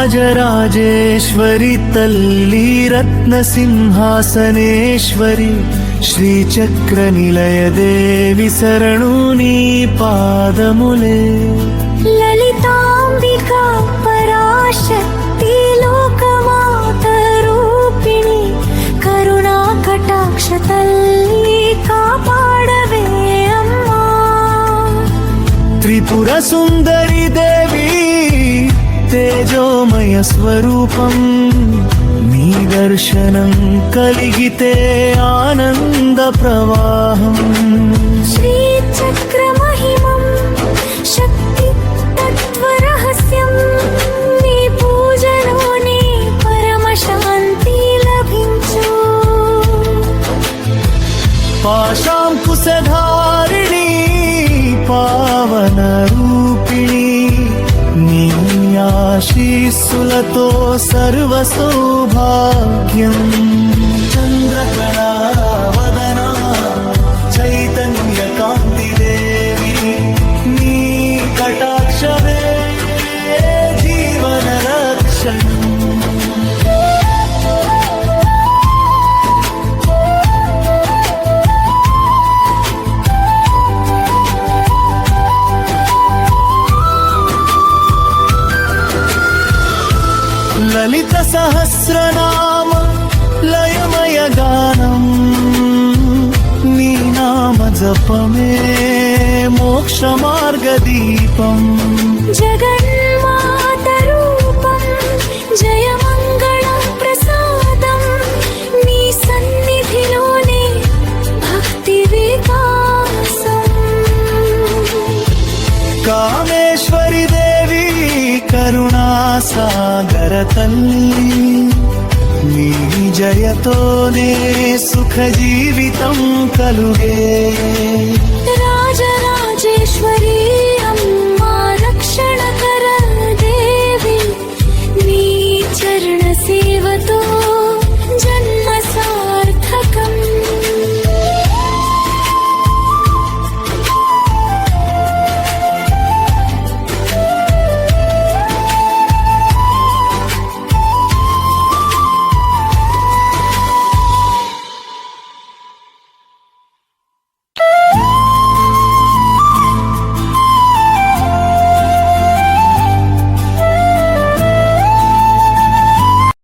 రాజరాజేశ్వరి తల్లి రత్నసింహాసనేశ్వరి శ్రీచక్ర నిలయ దేవి శరణు నీ పాదములే. లలితాంబికా పరాశక్తి లోకమాత రూపిణి కరుణా కటాక్ష తల్లి కాపాడవే అమ్మా. త్రిపుర సుందరి దేవి తేజోమయ స్వరూపం నీ దర్శనం కలిగితే ఆనంద ప్రవాహం. శ్రీచక్ర మహిమం శక్తి తత్వ రహస్యం నీ పూజలోనే పరమ శాంతి లభించు. పాశాంకుశధారిణి పావన రూపిణి నీ ఆశీస్సులతో సర్వ సౌభాగ్యం. చంద్రకళా వదనా చైతన్య కాంతి దేవి నీ కటాక్షమే జీవన రక్షణం. లలిత సహస్రనామ లయమయ గానం నీ నామ జపమే మోక్ష మార్గ దీపం. జగన్మాత రూపం జయ మంగళ ప్రసాదం నీ సన్నిధిలోనే భక్తి వికాసం. కామేశ్వరి దేవి కరుణా సాగర తల్లి నీ జయతోనే సుఖ జీవితం కలుగే. రాజరాజేశ్వరి